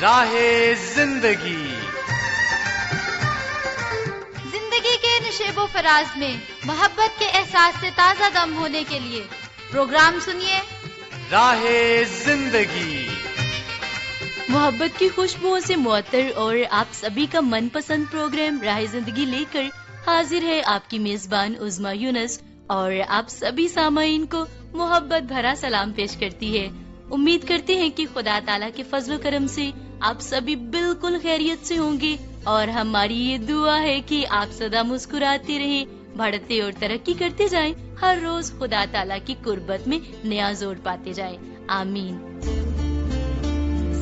راہ زندگی کے نشیب و فراز میں محبت کے احساس سے تازہ دم ہونے کے لیے پروگرام سنیے راہ زندگی۔ محبت کی خوشبوؤں سے معطر اور آپ سبھی کا من پسند پروگرام راہ زندگی لے کر حاضر ہے آپ کی میزبان عظمیٰ یونس، اور آپ سبھی سامعین کو محبت بھرا سلام پیش کرتی ہے۔ امید کرتے ہیں کہ خدا تعالیٰ کے فضل و کرم سے آپ سبھی بالکل خیریت سے ہوں گے، اور ہماری یہ دعا ہے کہ آپ سدا مسکراتے رہیں، بڑھتے اور ترقی کرتے جائیں، ہر روز خدا تعالیٰ کی قربت میں نیا زور پاتے جائیں، آمین۔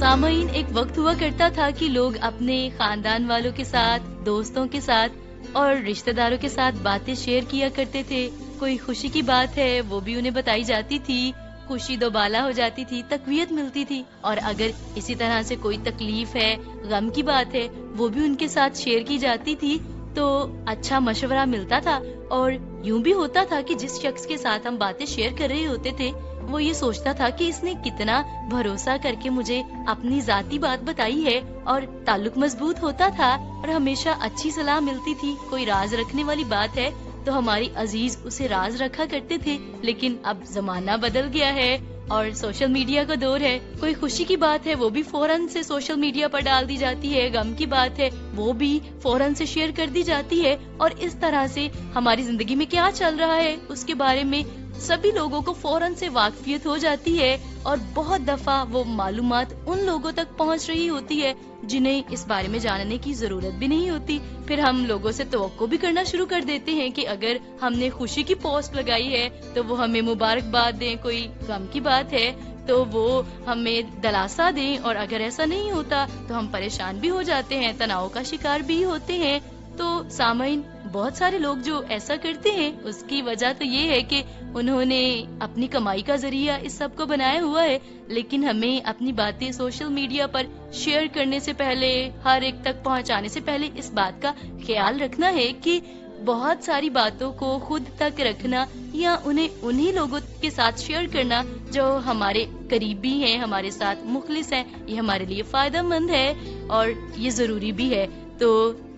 سامعین، ایک وقت ہوا کرتا تھا کہ لوگ اپنے خاندان والوں کے ساتھ، دوستوں کے ساتھ اور رشتہ داروں کے ساتھ باتیں شیئر کیا کرتے تھے۔ کوئی خوشی کی بات ہے وہ بھی انہیں بتائی جاتی تھی، خوشی دوبالا ہو جاتی تھی، تقویت ملتی تھی، اور اگر اسی طرح سے کوئی تکلیف ہے، غم کی بات ہے، وہ بھی ان کے ساتھ شیئر کی جاتی تھی تو اچھا مشورہ ملتا تھا۔ اور یوں بھی ہوتا تھا کہ جس شخص کے ساتھ ہم باتیں شیئر کر رہے ہوتے تھے وہ یہ سوچتا تھا کہ اس نے کتنا بھروسہ کر کے مجھے اپنی ذاتی بات بتائی ہے، اور تعلق مضبوط ہوتا تھا اور ہمیشہ اچھی صلاح ملتی تھی۔ کوئی راز رکھنے والی بات ہے تو ہماری عزیز اسے راز رکھا کرتے تھے، لیکن اب زمانہ بدل گیا ہے اور سوشل میڈیا کا دور ہے۔ کوئی خوشی کی بات ہے وہ بھی فوراً سے سوشل میڈیا پر ڈال دی جاتی ہے، غم کی بات ہے وہ بھی فوراً سے شیئر کر دی جاتی ہے، اور اس طرح سے ہماری زندگی میں کیا چل رہا ہے اس کے بارے میں سبھی لوگوں کو فوراً سے واقفیت ہو جاتی ہے، اور بہت دفعہ وہ معلومات ان لوگوں تک پہنچ رہی ہوتی ہے جنہیں اس بارے میں جاننے کی ضرورت بھی نہیں ہوتی۔ پھر ہم لوگوں سے توقع بھی کرنا شروع کر دیتے ہیں کہ اگر ہم نے خوشی کی پوسٹ لگائی ہے تو وہ ہمیں مبارکباد دیں، کوئی غم کی بات ہے تو وہ ہمیں دلاسا دیں، اور اگر ایسا نہیں ہوتا تو ہم پریشان بھی ہو جاتے ہیں، تناؤ کا شکار بھی ہوتے ہیں۔ تو سامعین، بہت سارے لوگ جو ایسا کرتے ہیں اس کی وجہ تو یہ ہے کہ انہوں نے اپنی کمائی کا ذریعہ اس سب کو بنایا ہوا ہے، لیکن ہمیں اپنی باتیں سوشل میڈیا پر شیئر کرنے سے پہلے، ہر ایک تک پہنچانے سے پہلے اس بات کا خیال رکھنا ہے کہ بہت ساری باتوں کو خود تک رکھنا یا انہیں انہی لوگوں کے ساتھ شیئر کرنا جو ہمارے قریبی ہیں، ہمارے ساتھ مخلص ہیں، یہ ہمارے لیے فائدہ مند ہے اور یہ ضروری بھی ہے۔ تو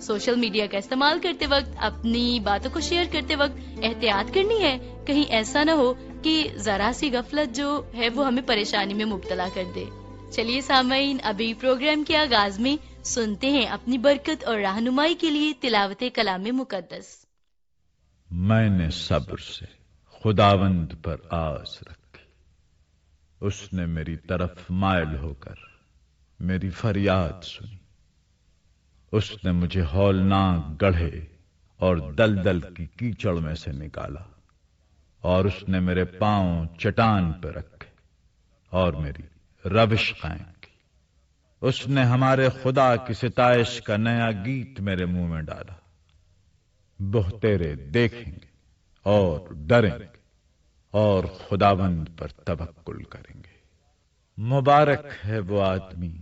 سوشل میڈیا کا استعمال کرتے وقت، اپنی باتوں کو شیئر کرتے وقت احتیاط کرنی ہے، کہیں ایسا نہ ہو کہ ذرا سی غفلت جو ہے وہ ہمیں پریشانی میں مبتلا کر دے۔ چلیے سامعین، ابھی پروگرام کے آغاز میں سنتے ہیں اپنی برکت اور رہنمائی کے لیے تلاوت کلام مقدس۔ میں نے صبر سے خداوند پر آس رکھی، اس نے میری طرف مائل ہو کر میری فریاد سنی۔ اس نے مجھے ہولناک گڑھے اور دلدل کی کیچڑ میں سے نکالا، اور اس نے میرے پاؤں چٹان پہ رکھے اور میری روش قائم کی۔ اس نے ہمارے خدا کی ستائش کا نیا گیت میرے منہ میں ڈالا۔ بہتیرے دیکھیں گے اور ڈریں گے اور خداوند پر توکل کریں گے۔ مبارک ہے وہ آدمی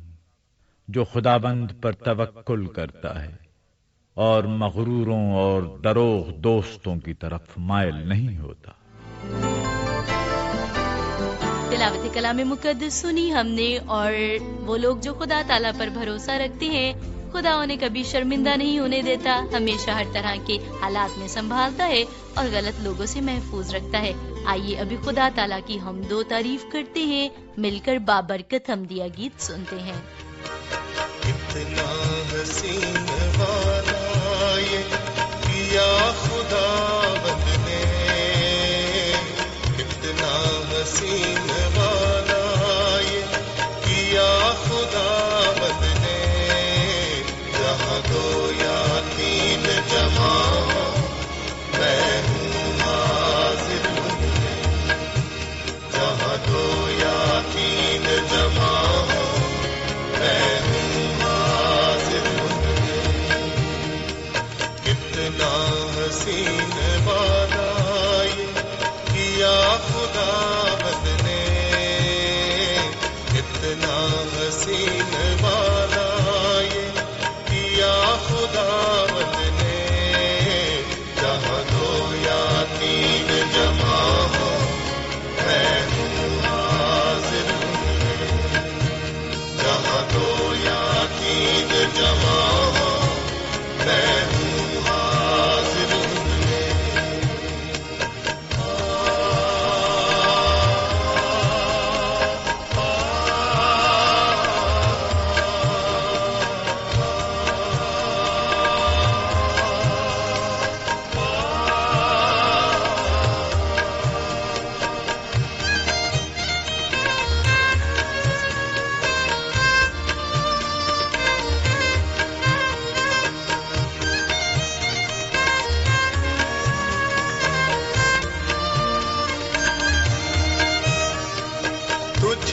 جو خداوند پر توکل کرتا ہے اور مغروروں اور دروغ دوستوں کی طرف مائل نہیں ہوتا۔ تلاوت کلام مقدس سنی ہم نے، اور وہ لوگ جو خدا تعالیٰ پر بھروسہ رکھتے ہیں، خدا انہیں کبھی شرمندہ نہیں ہونے دیتا، ہمیشہ ہر طرح کے حالات میں سنبھالتا ہے اور غلط لوگوں سے محفوظ رکھتا ہے۔ آئیے ابھی خدا تعالیٰ کی حمد و تعریف کرتے ہیں، مل کر بابرکت حمدیہ گیت سنتے ہیں۔ اتنا حسین والا یہ کیا خداوند نے، اتنا حسین والا یہ کیا خداوند نے، جہاں دو یا تین جمع ہو میں ہوں حاضر ہوں، جہاں دو یا تین جمع ہو میں ہوں حاضر ہوں۔ کتنا حسین والا یہ کیا خداوند نے،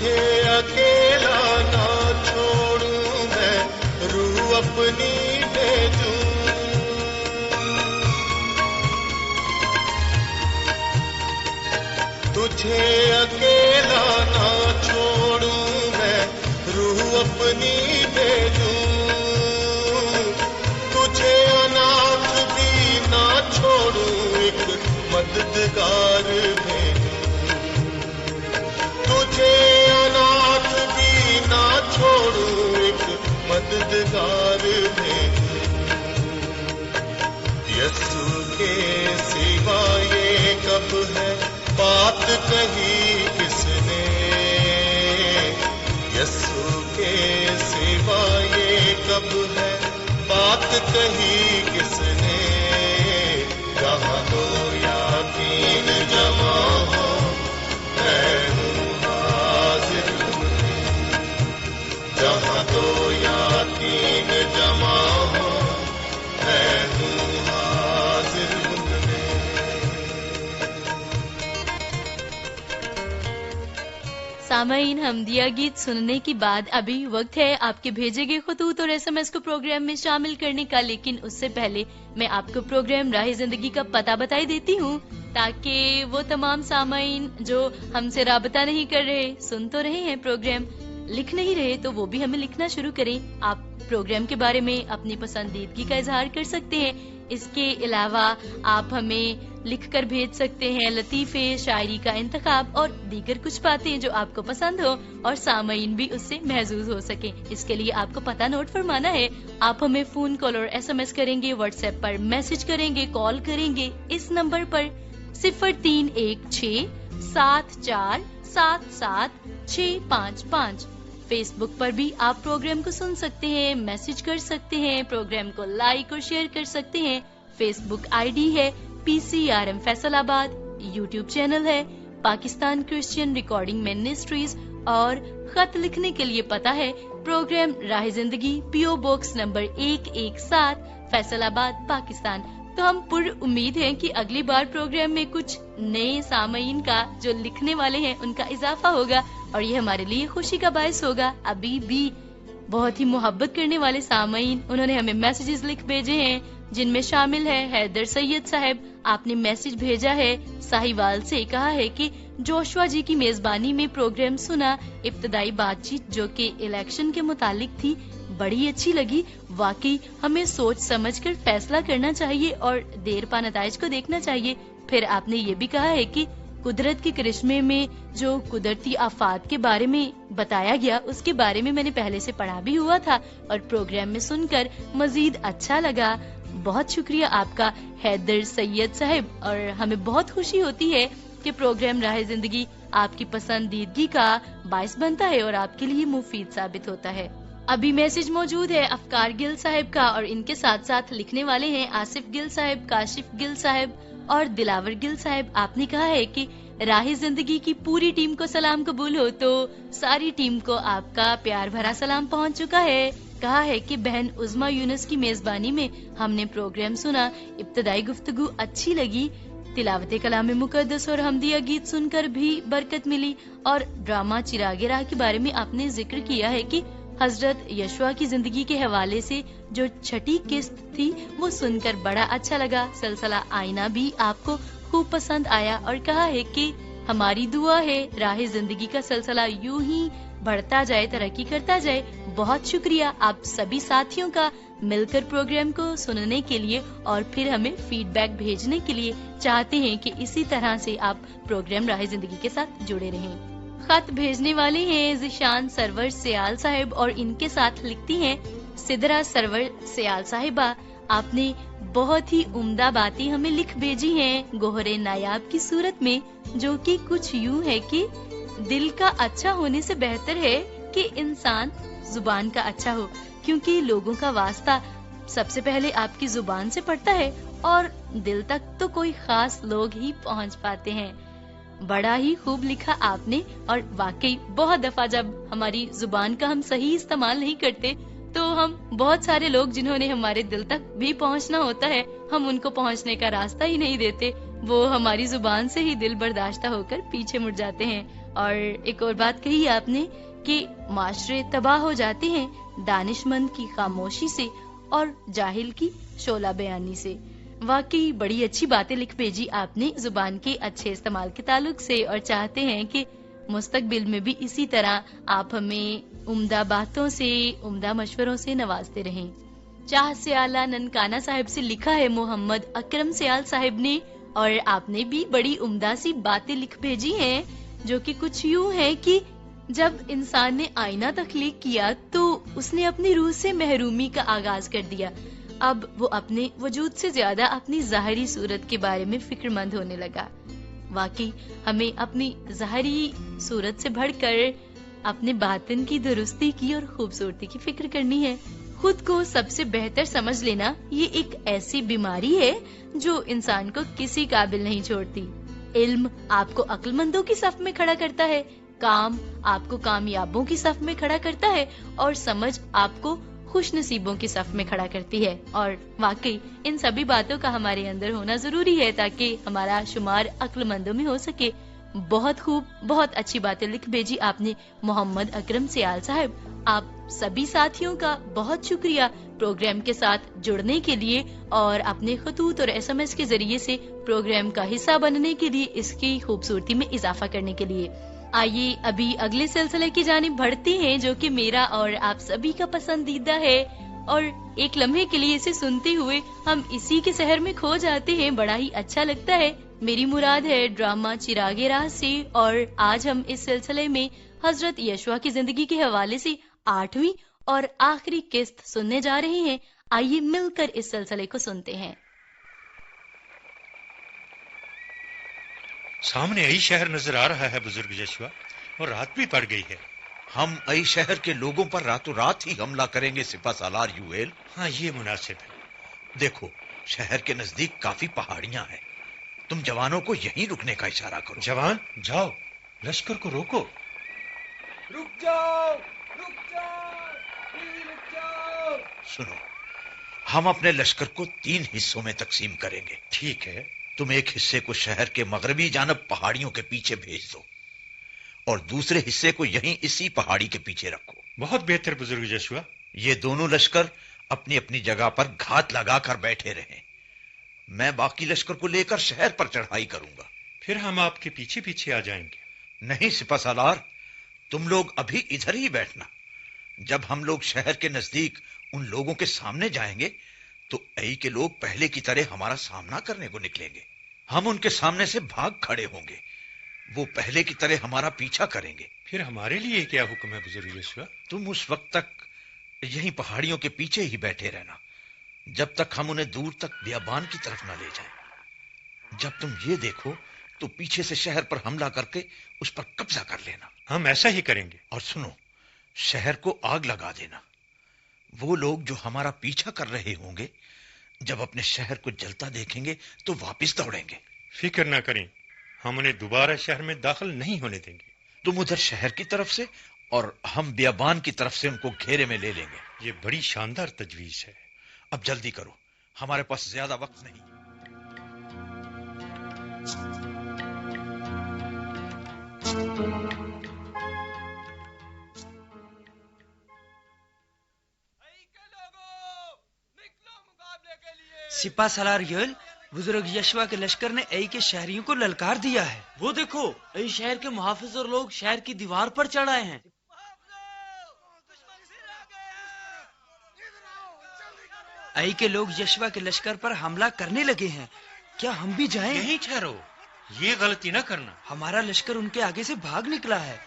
تجھے اکیلا نہ چھوڑوں میں روح اپنی بھیجوں تجھے اکیلا نہ چھوڑوں میں روح اپنی بھیجوں تجھے اناتھ بھی نہ چھوڑوں ایک مددگار بھیجوں تجھے اناتھ بھی نہ چھوڑوں ایک مددگار بھیجوں یسوع کے سوا یہ کب ہے بات کہی کس نے یسوع کے سوا یہ کب ہے بات کہی کس نے جہاں دو یا تین جمع ہو میں ہوں حاضر جہاں دو یا تین جمع ہو میں ہوں حاضر سامعین، حمدیہ گیت سننے کے بعد ابھی وقت ہے آپ کے بھیجے گئے خطوط اور SMS کو پروگرام میں شامل کرنے کا، لیکن اس سے پہلے میں آپ کو پروگرام راہ زندگی کا پتہ بتائی دیتی ہوں تاکہ وہ تمام سامعین جو ہم سے رابطہ نہیں کر رہے، سن تو رہے ہیں پروگرام، لکھ نہیں رہے تو وہ بھی ہمیں لکھنا شروع کریں۔ آپ پروگرام کے بارے میں اپنی پسندیدگی کا اظہار کر سکتے ہیں۔ اس کے علاوہ آپ ہمیں لکھ کر بھیج سکتے ہیں لطیفے، شاعری کا انتخاب اور دیگر کچھ باتیں جو آپ کو پسند ہو اور سامعین بھی اس سے محظوظ ہو سکیں۔ اس کے لیے آپ کو پتہ نوٹ فرمانا ہے۔ آپ ہمیں فون کال اور SMS کریں گے، واٹس ایپ پر میسج کریں گے، کال کریں گے اس نمبر پر 0316 74 77 655۔ فیس بک پر بھی آپ پروگرام کو سن سکتے ہیں، میسج کر سکتے ہیں، پروگرام کو لائک اور شیئر کر سکتے ہیں۔ فیس بک ID ہے PCRM فیصل آباد، یوٹیوب چینل ہے پاکستان کرسچین ریکارڈنگ منسٹریز، اور خط لکھنے کے لیے پتہ ہے پروگرام راہ زندگی، PO Box نمبر 117 فیصل آباد، پاکستان۔ تو ہم پر امید ہیں کہ اگلی بار پروگرام میں کچھ نئے سامعین کا جو لکھنے والے ہیں ان کا اضافہ ہوگا اور یہ ہمارے لیے خوشی کا باعث ہوگا۔ ابھی بھی بہت ہی محبت کرنے والے سامعین انہوں نے ہمیں میسیجز لکھ بھیجے ہیں، جن میں شامل ہے حیدر سید صاحب۔ آپ نے میسج بھیجا ہے ساہیوال سے، کہا ہے کہ جوشوا جی کی میزبانی میں پروگرام سنا، ابتدائی بات چیت جو کہ الیکشن کے متعلق تھی بڑی اچھی لگی۔ واقعی ہمیں سوچ سمجھ کر فیصلہ کرنا چاہیے اور دیر پا نتائج کو دیکھنا چاہیے۔ پھر آپ نے یہ بھی کہا ہے کہ قدرت کے کرشمے میں جو قدرتی آفات کے بارے میں بتایا گیا اس کے بارے میں نے پہلے سے پڑھا بھی ہوا تھا اور پروگرام میں سن کر مزید اچھا لگا۔ بہت شکریہ آپ کا حیدر سید صاحب، اور ہمیں بہت خوشی ہوتی ہے کہ پروگرام راہ زندگی آپ کی پسندیدگی کا باعث بنتا ہے اور آپ کے لیے مفید ثابت ہوتا ہے۔ ابھی میسج موجود ہے افکار گل صاحب کا، اور ان کے ساتھ ساتھ لکھنے والے ہیں آصف گل صاحب، کاشف گل صاحب اور دلاور گل صاحب۔ آپ نے کہا ہے کہ راہ زندگی کی پوری ٹیم کو سلام قبول ہو، تو ساری ٹیم کو آپ کا پیار بھرا سلام پہنچ چکا ہے۔ کہا ہے کہ بہن عظما یونس کی میزبانی میں ہم نے پروگرام سنا، ابتدائی گفتگو اچھی لگی، تلاوت کلام مقدس اور حمدیہ گیت سن کر بھی برکت ملی، اور ڈرامہ چراغ راہ کے بارے میں آپ نے ذکر کیا ہے کہ حضرت یشوع کی زندگی کے حوالے سے جو چھٹی قسط تھی وہ سن کر بڑا اچھا لگا۔ سلسلہ آئینہ بھی آپ کو خوب پسند آیا، اور کہا ہے کہ ہماری دعا ہے راہ زندگی کا سلسلہ یوں ہی بڑھتا جائے، ترقی کرتا جائے۔ بہت شکریہ آپ سبھی ساتھیوں کا مل کر پروگرام کو سننے کے لیے اور پھر ہمیں فیڈ بیک بھیجنے کے لیے۔ چاہتے ہیں کہ اسی طرح سے آپ پروگرام راہ زندگی کے ساتھ جڑے رہیں۔ خط بھیجنے والے ہیں ذیشان سرور سیال صاحب، اور ان کے ساتھ لکھتی ہیں سدرا سرور سیال صاحبہ۔ آپ نے بہت ہی عمدہ باتیں ہمیں لکھ بھیجی ہیں گوہر نایاب کی صورت میں، جو کہ کچھ یوں ہے کہ دل کا اچھا ہونے سے بہتر ہے کہ انسان زبان کا اچھا ہو، کیونکہ لوگوں کا واسطہ سب سے پہلے آپ کی زبان سے پڑتا ہے اور دل تک تو کوئی خاص لوگ ہی پہنچ پاتے ہیں۔ بڑا ہی خوب لکھا آپ نے، اور واقعی بہت دفعہ جب ہماری زبان کا ہم صحیح استعمال نہیں کرتے تو ہم بہت سارے لوگ جنہوں نے ہمارے دل تک بھی پہنچنا ہوتا ہے، ہم ان کو پہنچنے کا راستہ ہی نہیں دیتے، وہ ہماری زبان سے ہی دل برداشتہ ہو کر پیچھے مڑ جاتے ہیں۔ اور ایک اور بات کہی آپ نے کہ معاشرے تباہ ہو جاتے ہیں دانشمند کی خاموشی سے اور جاہل کی شعلہ بیانی سے. واقعی بڑی اچھی باتیں لکھ بھیجی آپ نے زبان کے اچھے استعمال کے تعلق سے، اور چاہتے ہیں کہ مستقبل میں بھی اسی طرح آپ ہمیں عمدہ باتوں سے، عمدہ مشوروں سے نوازتے رہیں. چاہ سیالہ ننکانہ صاحب سے لکھا ہے محمد اکرم سیال صاحب نے، اور آپ نے بھی بڑی عمدہ سی باتیں لکھ بھیجی ہیں جو کہ کچھ یوں ہیں کہ جب انسان نے آئینہ تخلیق کیا تو اس نے اپنی روح سے محرومی کا آغاز کر دیا. اب وہ اپنے وجود سے زیادہ اپنی ظاہری صورت کے بارے میں فکر مند ہونے لگا. واقعی ہمیں اپنی ظاہری صورت سے بڑھ کر اپنے باطن کی درستی کی اور خوبصورتی کی فکر کرنی ہے. خود کو سب سے بہتر سمجھ لینا یہ ایک ایسی بیماری ہے جو انسان کو کسی قابل نہیں چھوڑتی. علم آپ کو عقل مندوں کی صف میں کھڑا کرتا ہے، کام آپ کو کامیابوں کی صف میں کھڑا کرتا ہے، اور سمجھ آپ کو خوش نصیبوں کی صف میں کھڑا کرتی ہے. اور واقعی ان سبھی باتوں کا ہمارے اندر ہونا ضروری ہے تاکہ ہمارا شمار عقل مندوں میں ہو سکے. بہت خوب، بہت اچھی باتیں لکھ بھیجی آپ نے محمد اکرم سیال صاحب. آپ سبھی ساتھیوں کا بہت شکریہ پروگرام کے ساتھ جڑنے کے لیے اور اپنے خطوط اور SMS کے ذریعے سے پروگرام کا حصہ بننے کے لیے، اس کی خوبصورتی میں اضافہ کرنے کے لیے. آئیے ابھی اگلے سلسلے کی جانب بڑھتے ہیں جو کہ میرا اور آپ سبھی کا پسندیدہ ہے، اور ایک لمحے کے لیے اسے سنتے ہوئے ہم اسی کے سحر میں کھو جاتے ہیں. بڑا ہی اچھا لگتا ہے. میری مراد ہے ڈرامہ چراغ راہ سے، اور آج ہم اس سلسلے میں حضرت یشوع کی زندگی کے حوالے سے 8ویں اور آخری قسط سننے جا رہے ہیں. آئیے مل کر اس سلسلے کو سنتے ہیں. سامنے ای شہر نظر آ رہا ہے بزرگ یشوع، اور رات بھی پڑ گئی ہے. ہم ای شہر کے لوگوں پر راتوں رات ہی حملہ کریں گے سپہ سالار یوئیل. ہاں یہ مناسب ہے. دیکھو شہر کے نزدیک کافی پہاڑیاں ہیں. تم جوانوں کو یہیں رکنے کا اشارہ کرو. جوان جاؤ، لشکر کو روکو. رک جاؤ، رک جاؤ، رک جاؤ. سنو، ہم اپنے لشکر کو 3 حصوں میں تقسیم کریں گے. ٹھیک ہے. تم ایک حصے کو شہر کے مغربی جانب پہاڑیوں کے پیچھے بھیج دو، اور دوسرے حصے کو یہیں اسی پہاڑی کے پیچھے رکھو. بہت بہتر بزرگ یشوع. یہ دونوں لشکر اپنی اپنی جگہ پر گھات لگا کر بیٹھے رہیں. میں باقی لشکر کو لے کر شہر پر چڑھائی کروں گا. پھر ہم آپ کے پیچھے پیچھے آ جائیں گے. نہیں سپہ سالار، تم لوگ ابھی ادھر ہی بیٹھنا. جب ہم لوگ شہر کے نزدیک ان لوگوں کے سامنے جائیں گے تو ای کے لوگ پہلے کی طرح ہمارا سامنا کرنے کو نکلیں گے. ہم ان کے سامنے سے بھاگ کھڑے ہوں گے. وہ پہلے کی طرح ہمارا پیچھا کریں گے. پھر ہمارے لیے کیا حکم ہے بزرگ یشوع؟ تم اس وقت تک یہیں پہاڑیوں کے پیچھے ہی بیٹھے رہنا جب تک ہم انہیں دور تک بیابان کی طرف نہ لے جائیں. جب تم یہ دیکھو تو پیچھے سے شہر پر حملہ کر کے اس پر قبضہ کر لینا. ہم ایسا ہی کریں گے. اور سنو، شہر کو آگ لگا دینا. وہ لوگ جو ہمارا پیچھا کر رہے ہوں گے جب اپنے شہر کو جلتا دیکھیں گے تو واپس دوڑیں گے. فکر نہ کریں، ہم انہیں دوبارہ شہر میں داخل نہیں ہونے دیں گے. تم ادھر شہر کی طرف سے اور ہم بیابان کی طرف سے ان کو گھیرے میں لے لیں گے. یہ بڑی شاندار تجویز ہے. اب جلدی کرو، ہمارے پاس زیادہ وقت نہیں. سپہ سالار یوئیل، بزرگ یشوع کے لشکر نے ای کے شہریوں کو للکار دیا ہے. وہ دیکھو، ای شہر کے محافظ اور لوگ شہر کی دیوار پر چڑھ آئے ہیں. ای کے لوگ یشوع کے لشکر پر حملہ کرنے لگے ہیں. کیا ہم بھی جائیں؟ یہیں ٹھہرو، یہ غلطی نہ کرنا. ہمارا لشکر ان کے آگے سے بھاگ نکلا ہے.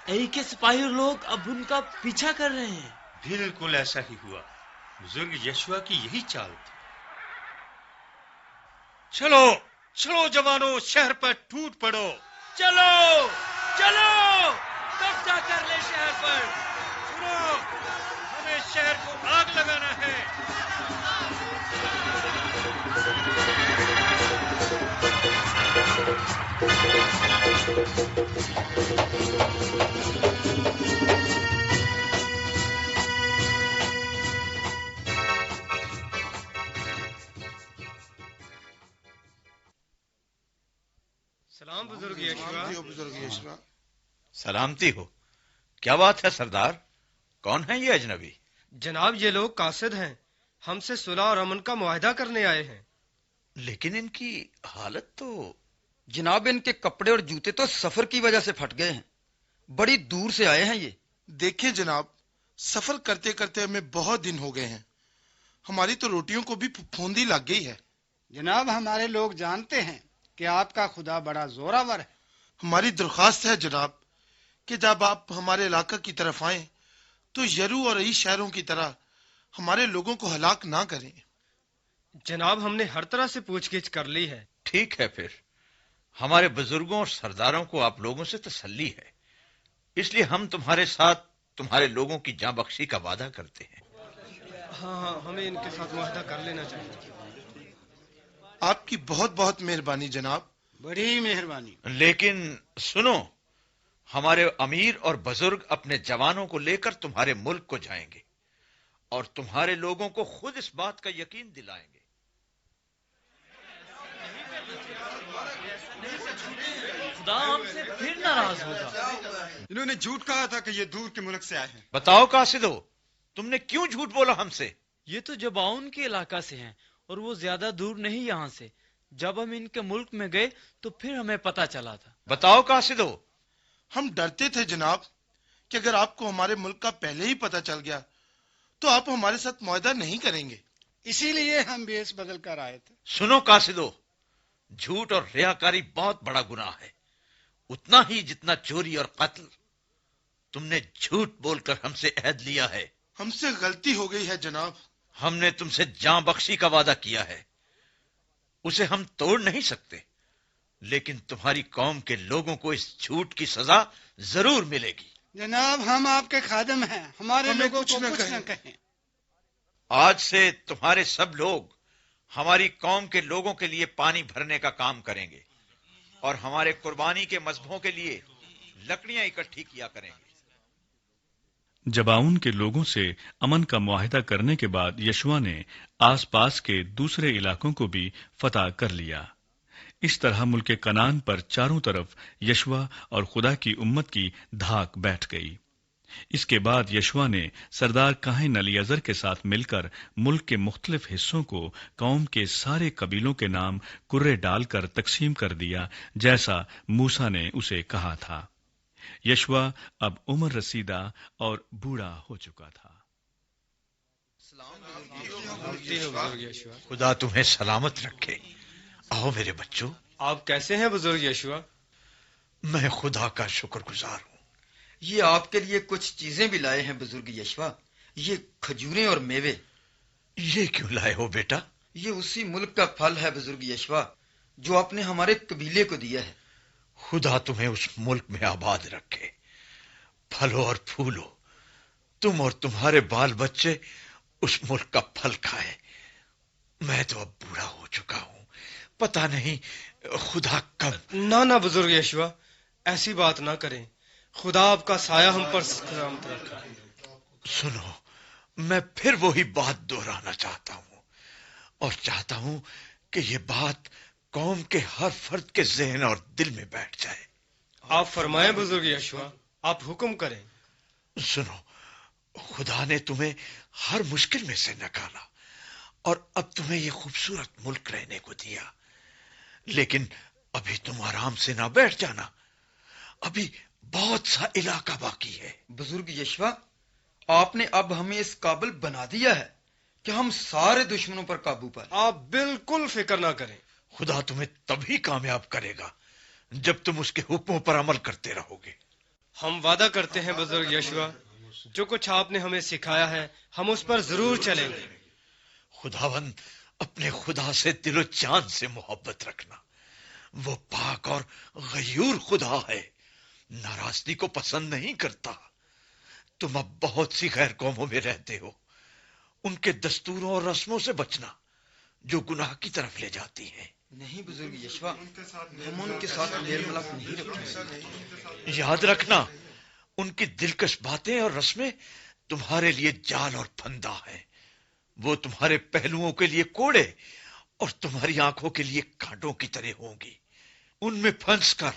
ای کے سپاہی اور لوگ اب ان کا پیچھا کر رہے ہیں. بالکل ایسا ہی ہوا. بزرگ یشوع کی یہی چال تھی. چلو چلو جوانوں، شہر پر ٹوٹ پڑو. چلو چلو، قبضہ کر لے شہر پر. سنو، ہمیں شہر کو آگ لگانا ہے. سلام بزرگ یشوا۔ سلامتی ہو۔ کیا بات ہے سردار، کون ہے یہ اجنبی؟ جناب یہ لوگ قاصد ہیں، ہم سے صلح اور امن کا معاہدہ کرنے آئے ہیں۔ لیکن ان کی حالت تو… جناب ان کے کپڑے اور جوتے تو سفر کی وجہ سے پھٹ گئے ہیں، بڑی دور سے آئے ہیں یہ۔ دیکھیں جناب، سفر کرتے کرتے ہمیں بہت دن ہو گئے ہیں، ہماری تو روٹیوں کو بھی پھوندی لگ گئی ہے۔ جناب ہمارے لوگ جانتے ہیں کہ آپ کا خدا بڑا زوراور ہے۔ ہماری درخواست ہے جناب کہ جب آپ ہمارے علاقہ کی طرف آئیں تو یرو اور ای شہروں کی طرح ہمارے لوگوں کو ہلاک نہ کریں۔ جناب ہم نے ہر طرح سے پوچھ گچھ کر لی ہے۔ ٹھیک ہے، پھر ہمارے بزرگوں اور سرداروں کو آپ لوگوں سے تسلی ہے، اس لیے ہم تمہارے ساتھ تمہارے لوگوں کی جاں بخشی کا وعدہ کرتے ہیں۔ ہاں ہمیں ان کے ساتھ معاہدہ کر لینا چاہیے۔ آپ کی بہت بہت مہربانی جناب۔ بڑی مہربانی۔ لیکن سنو، ہمارے امیر اور بزرگ اپنے جوانوں کو لے کر تمہارے ملک کو جائیں گے اور تمہارے لوگوں کو خود اس بات کا یقین دلائیں گے۔ خدا ہم سے پھر ناراض ہوگا۔ انہوں نے جھوٹ کہا تھا کہ یہ دور کے ملک سے آئے ہیں۔ بتاؤ قاصدو، تم نے کیوں جھوٹ بولا ہم سے؟ یہ تو جباؤن کے علاقہ سے ہیں اور وہ زیادہ دور نہیں یہاں سے۔ جب ہم ان کے ملک میں گئے تو پھر ہمیں پتا چلا تھا۔ بتاؤ قاصدو۔ ہم ڈرتے تھے جناب کہ اگر آپ کو ہمارے ملک کا پہلے ہی پتا چل گیا تو آپ ہمارے ساتھ معاہدہ نہیں کریں گے، اسی لیے ہم بیس بدل کر آئے تھے۔ سنو قاصدو، جھوٹ اور ریاکاری بہت بڑا گناہ ہے، اتنا ہی جتنا چوری اور قتل۔ تم نے جھوٹ بول کر ہم سے عہد لیا ہے۔ ہم سے غلطی ہو گئی ہے جناب۔ ہم نے تم سے جاں بخشی کا وعدہ کیا ہے، اسے ہم توڑ نہیں سکتے، لیکن تمہاری قوم کے لوگوں کو اس جھوٹ کی سزا ضرور ملے گی۔ جناب ہم آپ کے خادم ہیں، ہمارے لوگوں کو کچھ نہ کہیں۔ آج سے تمہارے سب لوگ ہماری قوم کے لوگوں کے لیے پانی بھرنے کا کام کریں گے اور ہمارے قربانی کے مذبحوں کے لیے لکڑیاں اکٹھی کیا کریں گے۔ جباؤن کے لوگوں سے امن کا معاہدہ کرنے کے بعد یشوا نے آس پاس کے دوسرے علاقوں کو بھی فتح کر لیا۔ اس طرح ملک کنعان پر چاروں طرف یشوا اور خدا کی امت کی دھاک بیٹھ گئی۔ اس کے بعد یشوا نے سردار کاہن الیعزر کے ساتھ مل کر ملک کے مختلف حصوں کو قوم کے سارے قبیلوں کے نام کرے ڈال کر تقسیم کر دیا، جیسا موسیٰ نے اسے کہا تھا۔ یشوا اب عمر رسیدہ اور بوڑھا ہو چکا تھا۔ خدا تمہیں سلامت رکھے۔ آؤ میرے بچوں۔ آپ کیسے ہیں بزرگ یشوا؟ میں خدا کا شکر گزار ہوں۔ یہ آپ کے لیے کچھ چیزیں بھی لائے ہیں بزرگ یشوا، یہ کھجوریں اور میوے۔ یہ کیوں لائے ہو بیٹا؟ یہ اسی ملک کا پھل ہے بزرگ یشوا جو آپ نے ہمارے قبیلے کو دیا ہے۔ خدا تمہیں اس ملک میں آباد رکھے، پھلو اور پھولو، تم اور تمہارے بال بچے اس ملک کا پھل کھائے۔ میں تو اب بوڑھا ہو چکا ہوں، پتہ نہیں خدا کب۔ نہ بزرگ یشوا، ایسی بات نہ کریں، خدا آپ کا سایہ ہم پر سلامت رکھے۔ سنو، میں پھر وہی بات دہرانا چاہتا ہوں اور چاہتا ہوں کہ یہ بات قوم کے ہر فرد کے ذہن اور دل میں بیٹھ جائے۔ آپ فرمائیں بزرگ یشوا، آپ حکم کریں۔ سنو، خدا نے تمہیں ہر مشکل میں سے نکالا اور اب تمہیں یہ خوبصورت ملک رہنے کو دیا، لیکن ابھی تم آرام سے نہ بیٹھ جانا، ابھی بہت سا علاقہ باقی ہے۔ بزرگ یشوا، آپ نے اب ہمیں اس قابل بنا دیا ہے کہ ہم سارے دشمنوں پر قابو پائیں۔ آپ بالکل فکر نہ کریں، خدا تمہیں تبھی کامیاب کرے گا جب تم اس کے حکموں پر عمل کرتے رہو گے۔ ہم وعدہ کرتے ہیں بزرگ یشوا، جو کچھ آپ نے ہمیں سکھایا ہے ہم اس پر ضرور چلیں گے۔ خداوند اپنے خدا سے دل و جان سے محبت رکھنا، وہ پاک اور غیور خدا ہے، ناراضگی کو پسند نہیں کرتا۔ تم اب بہت سی غیر قوموں میں رہتے ہو، ان کے دستوروں اور رسموں سے بچنا جو گناہ کی طرف لے جاتی ہیں۔ نہیں بزرگ یشوا، ہم ان کے ساتھ میل ملاپ نہیں رکھیں۔ یاد رکھنا، ان کی دلکش باتیں اور رسمیں تمہارے لیے جال اور پھندا ہیں، وہ تمہارے پہلوؤں کے لیے کوڑے اور تمہاری آنکھوں کے لیے کانٹوں کی طرح ہوں گی۔ ان میں پھنس کر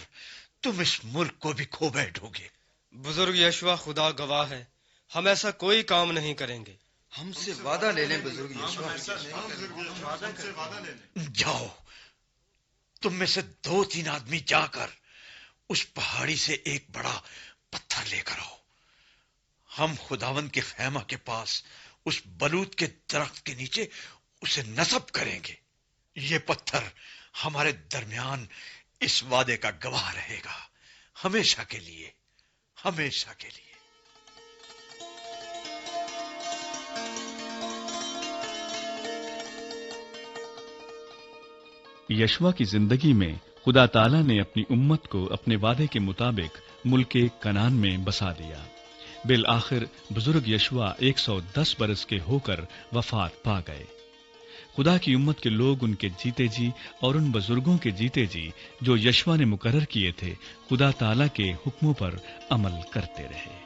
تم اس ملک کو بھی کھو بیٹھو گے۔ بزرگ یشوا، خدا گواہ ہے، ہم ایسا کوئی کام نہیں کریں گے۔ ہم سے وعدہ لے لیں بزرگ یشوا۔ جاؤ، تم میں سے 2-3 آدمی جا کر اس پہاڑی سے ایک بڑا پتھر لے کر آؤ۔ ہم خداوند کے خیمہ کے پاس اس بلوط کے درخت کے نیچے اسے نصب کریں گے۔ یہ پتھر ہمارے درمیان اس وعدے کا گواہ رہے گا، ہمیشہ کے لیے، ہمیشہ کے لیے۔ یشوا کی زندگی میں خدا تعالیٰ نے اپنی امت کو اپنے وعدے کے مطابق ملک کنعان میں بسا دیا۔ بالآخر بزرگ یشوا 110 برس کے ہو کر وفات پا گئے۔ خدا کی امت کے لوگ ان کے جیتے جی اور ان بزرگوں کے جیتے جی جو یشوا نے مقرر کیے تھے خدا تعالیٰ کے حکموں پر عمل کرتے رہے۔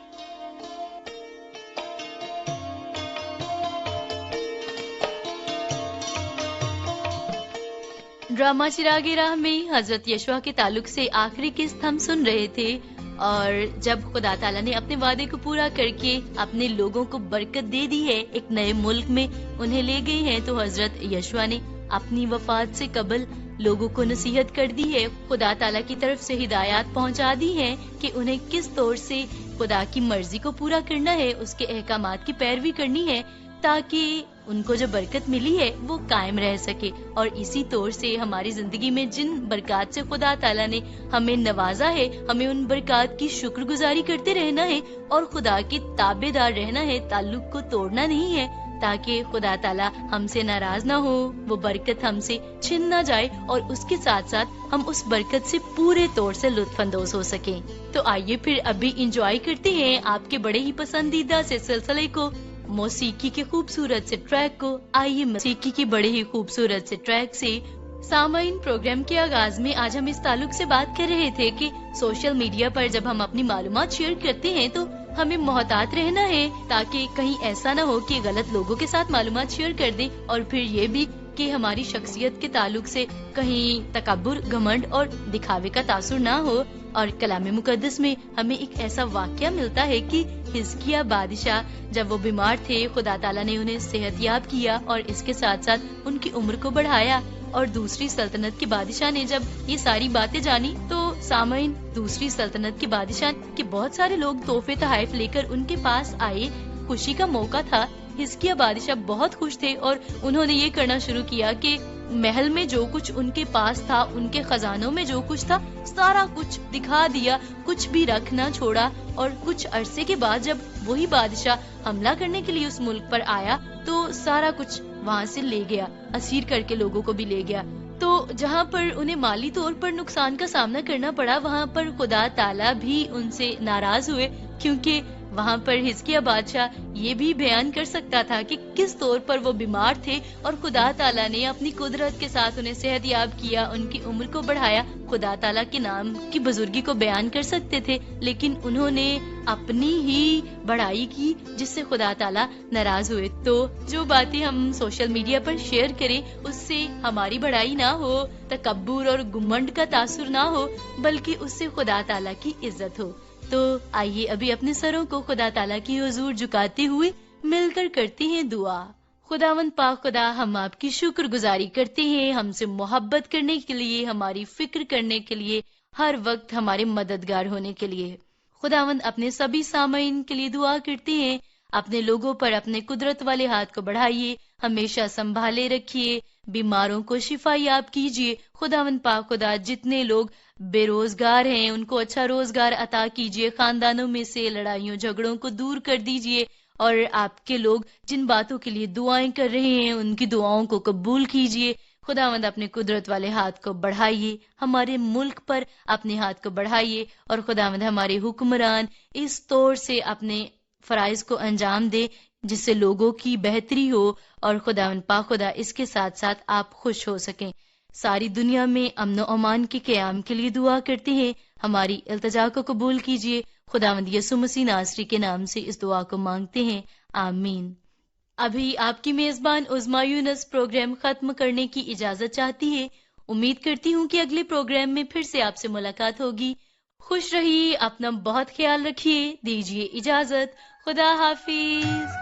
ڈرامہ چراغ راہ میں حضرت یشوا کے تعلق سے آخری قسط ہم سن رہے تھے، اور جب خدا تعالیٰ نے اپنے وعدے کو پورا کر کے اپنے لوگوں کو برکت دے دی ہے، ایک نئے ملک میں انہیں لے گئے ہیں، تو حضرت یشوا نے اپنی وفات سے قبل لوگوں کو نصیحت کر دی ہے، خدا تعالیٰ کی طرف سے ہدایات پہنچا دی ہیں کہ انہیں کس طور سے خدا کی مرضی کو پورا کرنا ہے، اس کے احکامات کی پیروی کرنی ہے، تاکہ ان کو جو برکت ملی ہے وہ قائم رہ سکے۔ اور اسی طور سے ہماری زندگی میں جن برکات سے خدا تعالیٰ نے ہمیں نوازا ہے، ہمیں ان برکات کی شکر گزاری کرتے رہنا ہے اور خدا کے تابع دار رہنا ہے، تعلق کو توڑنا نہیں ہے، تاکہ خدا تعالیٰ ہم سے ناراض نہ ہو، وہ برکت ہم سے چھن نہ جائے، اور اس کے ساتھ ساتھ ہم اس برکت سے پورے طور سے لطف اندوز ہو سکیں۔ تو آئیے پھر ابھی انجوائے کرتے ہیں آپ کے بڑے ہی پسندیدہ سے سلسلے کو، موسیقی کے خوبصورت سے ٹریک کو۔ آئیے موسیقی کی بڑے ہی خوبصورت سے ٹریک سے۔ سامعین، پروگرام کے آغاز میں آج ہم اس تعلق سے بات کر رہے تھے کہ سوشل میڈیا پر جب ہم اپنی معلومات شیئر کرتے ہیں تو ہمیں محتاط رہنا ہے، تاکہ کہیں ایسا نہ ہو کہ غلط لوگوں کے ساتھ معلومات شیئر کر دیں، اور پھر یہ بھی کہ ہماری شخصیت کے تعلق سے کہیں تکبر، گھمنڈ اور دکھاوے کا تاثر نہ ہو۔ اور کلام مقدس میں ہمیں ایک ایسا واقعہ ملتا ہے کہ حزقیہ بادشاہ جب وہ بیمار تھے، خدا تعالیٰ نے انہیں صحت یاب کیا اور اس کے ساتھ ساتھ ان کی عمر کو بڑھایا۔ اور دوسری سلطنت کے بادشاہ نے جب یہ ساری باتیں جانی تو سامعین، دوسری سلطنت کے بادشاہ کے بہت سارے لوگ تحفے تحائف لے کر ان کے پاس آئے۔ خوشی کا موقع تھا، حزقیہ بادشاہ بہت خوش تھے اور انہوں نے یہ کرنا شروع کیا کہ محل میں جو کچھ ان کے پاس تھا، ان کے خزانوں میں جو کچھ تھا، سارا کچھ دکھا دیا، کچھ بھی رکھ نہ چھوڑا۔ اور کچھ عرصے کے بعد جب وہی بادشاہ حملہ کرنے کے لیے اس ملک پر آیا تو سارا کچھ وہاں سے لے گیا، اسیر کر کے لوگوں کو بھی لے گیا۔ تو جہاں پر انہیں مالی طور پر نقصان کا سامنا کرنا پڑا، وہاں پر خدا تعالیٰ بھی ان سے ناراض ہوئے، کیونکہ وہاں پر حزقیہ بادشاہ یہ بھی بیان کر سکتا تھا کہ کس طور پر وہ بیمار تھے اور خدا تعالیٰ نے اپنی قدرت کے ساتھ انہیں صحت یاب کیا، ان کی عمر کو بڑھایا، خدا تعالیٰ کے نام کی بزرگی کو بیان کر سکتے تھے، لیکن انہوں نے اپنی ہی بڑائی کی جس سے خدا تعالیٰ ناراض ہوئے۔ تو جو باتیں ہم سوشل میڈیا پر شیئر کریں اس سے ہماری بڑائی نہ ہو، تکبر اور گھمنڈ کا تاثر نہ ہو، بلکہ اس سے خدا تعالیٰ کی عزت ہو۔ تو آئیے ابھی اپنے سروں کو خدا تعالیٰ کی حضور جھکاتے ہوئے مل کر کرتے ہیں دعا۔ خداوند پاک خدا، ہم آپ کی شکر گزاری کرتے ہیں، ہم سے محبت کرنے کے لیے، ہماری فکر کرنے کے لیے، ہر وقت ہمارے مددگار ہونے کے لیے۔ خداوند اپنے سبھی سامعین کے لیے دعا کرتے ہیں، اپنے لوگوں پر اپنے قدرت والے ہاتھ کو بڑھائیے، ہمیشہ سنبھالے رکھیے، بیماروں کو شفا یاب کیجیے۔ خداوند پاک خدا، جتنے لوگ بے روزگار ہیں ان کو اچھا روزگار عطا کیجیے، خاندانوں میں سے لڑائیوں جھگڑوں کو دور کر دیجیے، اور آپ کے لوگ جن باتوں کے لیے دعائیں کر رہے ہیں ان کی دعاؤں کو قبول کیجیے۔ خداوند اپنے قدرت والے ہاتھ کو بڑھائیے، ہمارے ملک پر اپنے ہاتھ کو بڑھائیے، اور خداوند ہمارے حکمران اس طور سے اپنے فرائض کو انجام دے جس سے لوگوں کی بہتری ہو، اور خداوند پاک خدا اس کے ساتھ ساتھ آپ خوش ہو سکیں۔ ساری دنیا میں امن و امان کے قیام کے لیے دعا کرتے ہیں، ہماری التجا کو قبول کیجیے۔ خداوند یسوع مسیح ناصری کے نام سے اس دعا کو مانگتے ہیں، آمین۔ ابھی آپ کی میزبان عظمیٰ یونس پروگرام ختم کرنے کی اجازت چاہتی ہے۔ امید کرتی ہوں کہ اگلے پروگرام میں پھر سے آپ سے ملاقات ہوگی. خوش رہیے، اپنا بہت خیال رکھیے. دیجیے اجازت. خدا حافظ.